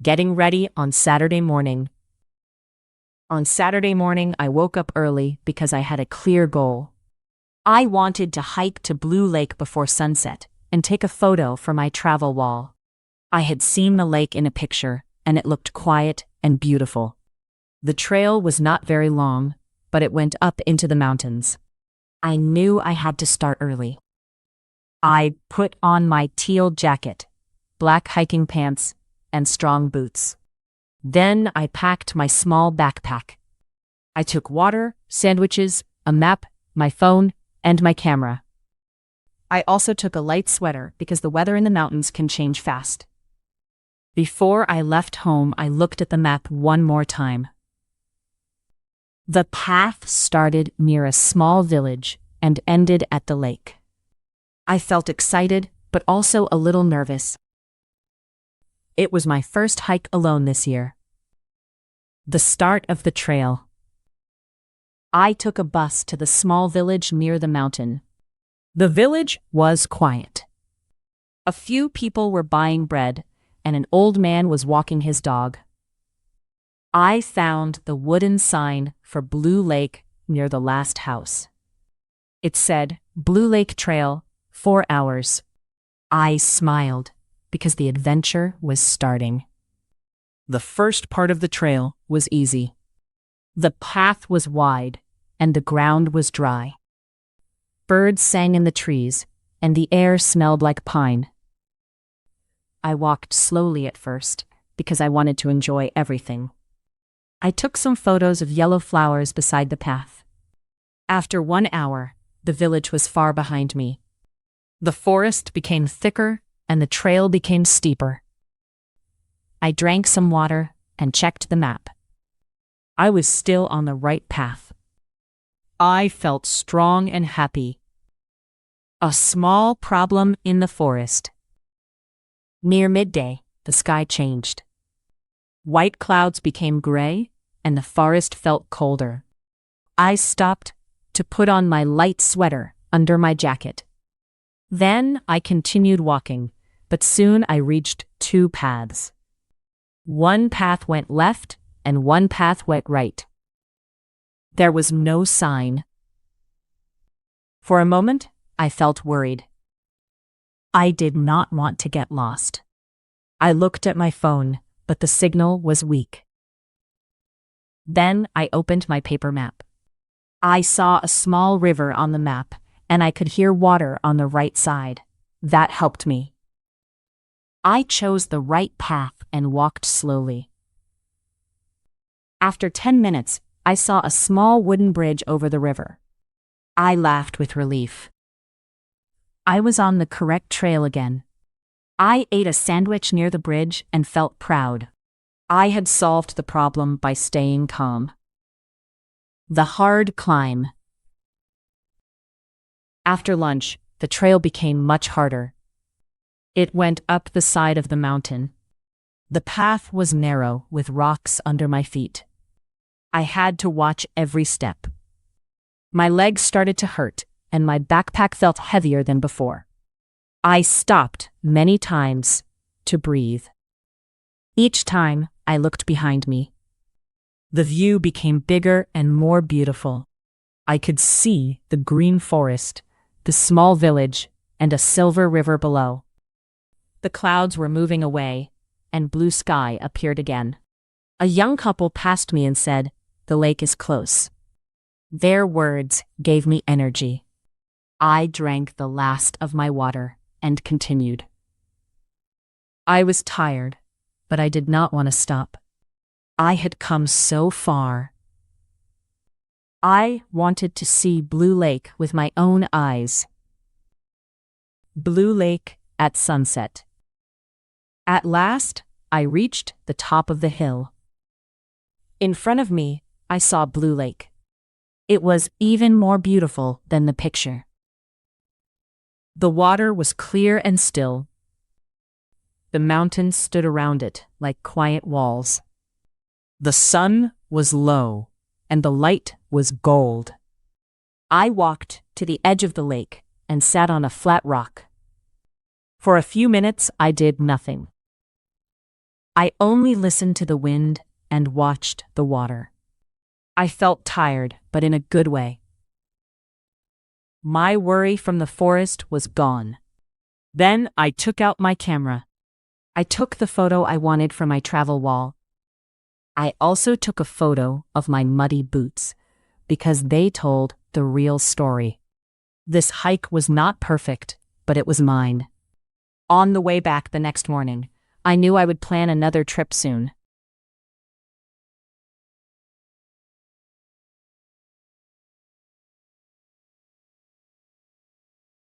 Getting ready on Saturday morning. On Saturday morning, I woke up early because I had a clear goal. I wanted to hike to Blue Lake before sunset and take a photo for my travel wall. I had seen the lake in a picture, and it looked quiet and beautiful. The trail was not very long, but it went up into the mountains. I knew I had to start early. I put on my teal jacket, black hiking pants, and strong boots. Then I packed my small backpack. I took water, sandwiches, a map, my phone, and my camera. I also took a light sweater because the weather in the mountains can change fast. Before I left home, I looked at the map one more time. The path started near a small village and ended at the lake. I felt excited, but also a little nervous. It was my first hike alone this year. The start of the trail. I took a bus to the small village near the mountain. The village was quiet. A few people were buying bread, and an old man was walking his dog. I found the wooden sign for Blue Lake near the last house. It said, Blue Lake Trail, 4 hours. I smiled because the adventure was starting. The first part of the trail was easy. The path was wide, and the ground was dry. Birds sang in the trees, and the air smelled like pine. I walked slowly at first because I wanted to enjoy everything. I took some photos of yellow flowers beside the path. After 1 hour, the village was far behind me. The forest became thicker, and the trail became steeper. I drank some water and checked the map. I was still on the right path. I felt strong and happy. A small problem in the forest. Near midday, the sky changed. White clouds became gray, and the forest felt colder. I stopped to put on my light sweater under my jacket. Then I continued walking, but soon I reached 2 paths. One path went left, and one path went right. There was no sign. For a moment, I felt worried. I did not want to get lost. I looked at my phone, but the signal was weak. Then I opened my paper map. I saw a small river on the map, and I could hear water on the right side. That helped me. I chose the right path and walked slowly. After 10 minutes, I saw a small wooden bridge over the river. I laughed with relief. I was on the correct trail again. I ate a sandwich near the bridge and felt proud. I had solved the problem by staying calm. The hard climb. After lunch, the trail became much harder. It went up the side of the mountain. The path was narrow with rocks under my feet. I had to watch every step. My legs started to hurt, and my backpack felt heavier than before. I stopped many times to breathe. Each time, I looked behind me. The view became bigger and more beautiful. I could see the green forest, the small village, and a silver river below. The clouds were moving away, and blue sky appeared again. A young couple passed me and said, "The lake is close." Their words gave me energy. I drank the last of my water and continued. I was tired, but I did not want to stop. I had come so far. I wanted to see Blue Lake with my own eyes. Blue Lake at sunset. At last, I reached the top of the hill. In front of me, I saw Blue Lake. It was even more beautiful than the picture. The water was clear and still. The mountains stood around it like quiet walls. The sun was low, and the light was gold. I walked to the edge of the lake and sat on a flat rock. For a few minutes, I did nothing. I only listened to the wind and watched the water. I felt tired, but in a good way. My worry from the forest was gone. Then I took out my camera. I took the photo I wanted for my travel wall. I also took a photo of my muddy boots because they told the real story. This hike was not perfect, but it was mine. On the way back the next morning, I knew I would plan another trip soon.